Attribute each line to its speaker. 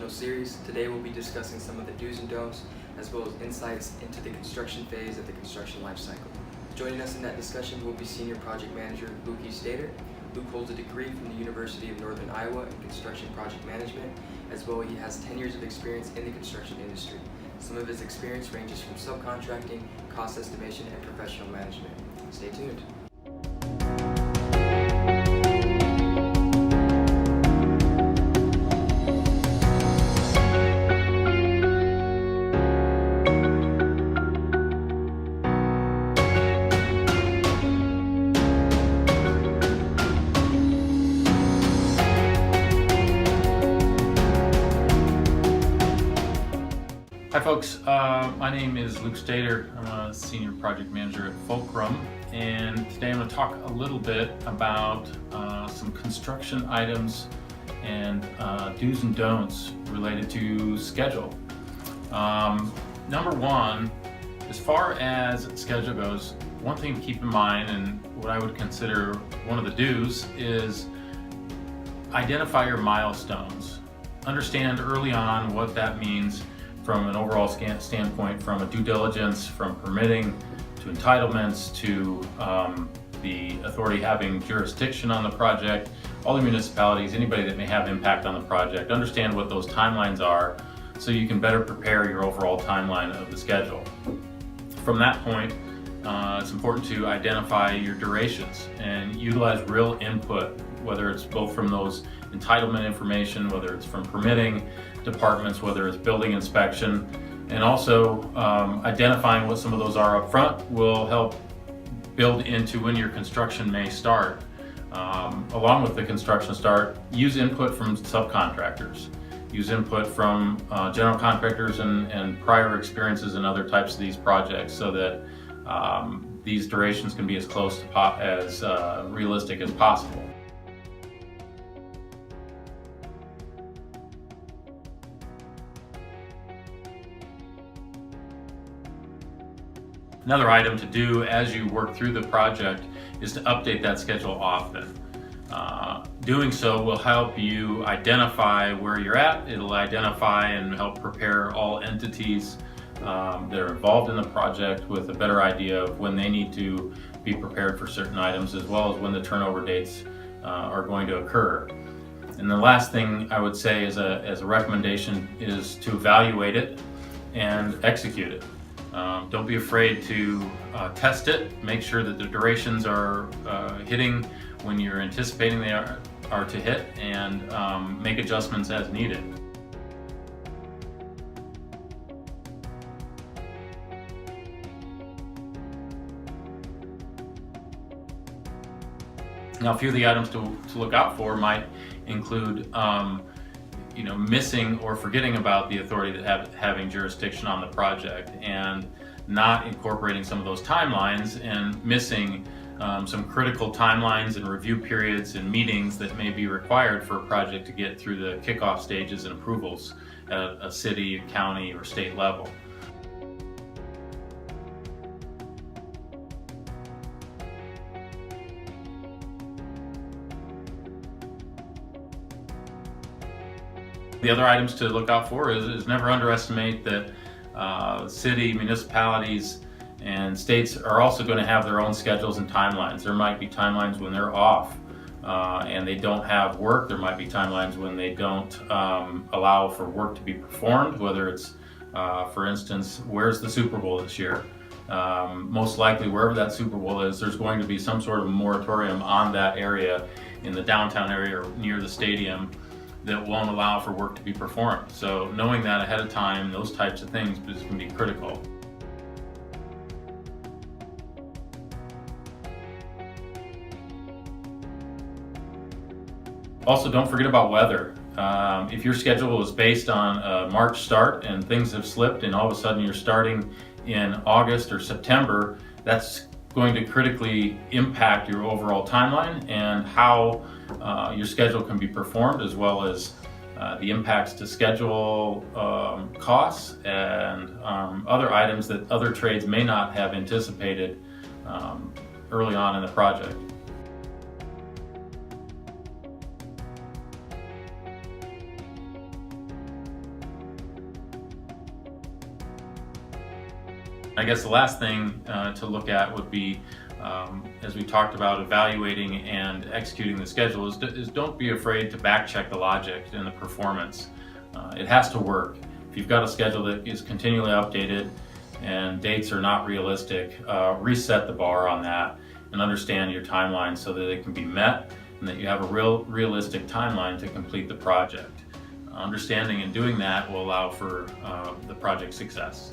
Speaker 1: instructional series. Today we'll be discussing some of the do's and don'ts, as well as insights into the construction phase of the construction life cycle. Joining us in that discussion will be Senior Project Manager Luke Stater. Luke holds a degree from the University of Northern Iowa in Construction Project Management, as well he has 10 years of experience in the construction industry. Some of his experience ranges from subcontracting, cost estimation, and professional management. Stay tuned.
Speaker 2: Hi folks, my name is Luke Stater. I'm a Senior Project Manager at Fulcrum, and today I'm going to talk a little bit about some construction items and do's and don'ts related to schedule. Number one, as far as schedule goes, one thing to keep in mind, and what I would consider one of the do's, is identify your milestones. Understand early on what that means from an overall standpoint, from a due diligence, from permitting to entitlements to the authority having jurisdiction on the project, all the municipalities, anybody that may have impact on the project. Understand what those timelines are so you can better prepare your overall timeline of the schedule. From that point, it's important to identify your durations and utilize real input, whether it's both from those entitlement information, whether it's from permitting departments, whether it's building inspection, and also identifying what some of those are up front will help build into when your construction may start. Along with the construction start, use input from subcontractors. Use input from general contractors and prior experiences in other types of these projects so that these durations can be as close to as realistic as possible. Another item to do as you work through the project is to update that schedule often. Doing so will help you identify where you're at. It'll identify and help prepare all entities that are involved in the project with a better idea of when they need to be prepared for certain items, as well as when the turnover dates are going to occur. And the last thing I would say as a recommendation is to evaluate it and execute it. Don't be afraid to test it. Make sure that the durations are hitting when you're anticipating they are to hit, and make adjustments as needed. Now, a few of the items to look out for might include missing or forgetting about the authority that having jurisdiction on the project, and not incorporating some of those timelines, and missing some critical timelines and review periods and meetings that may be required for a project to get through the kickoff stages and approvals at a city, county, or state level. The other items to look out for is never underestimate that city, municipalities, and states are also going to have their own schedules and timelines. There might be timelines when they're off and they don't have work. There might be timelines when they don't allow for work to be performed, whether it's, for instance, where's the Super Bowl this year? Most likely, wherever that Super Bowl is, there's going to be some sort of moratorium on that area in the downtown area or near the stadium that won't allow for work to be performed. So knowing that ahead of time, those types of things is going to be critical. Also, don't forget about weather. If your schedule is based on a March start and things have slipped and all of a sudden you're starting in August or September, that's going to critically impact your overall timeline and how your schedule can be performed, as well as the impacts to schedule costs and other items that other trades may not have anticipated early on in the project. I guess the last thing to look at would be, as we talked about evaluating and executing the schedule, is don't be afraid to back check the logic and the performance. It has to work. If you've got a schedule that is continually updated and dates are not realistic, reset the bar on that and understand your timeline so that it can be met and that you have a realistic timeline to complete the project. Understanding and doing that will allow for the project success.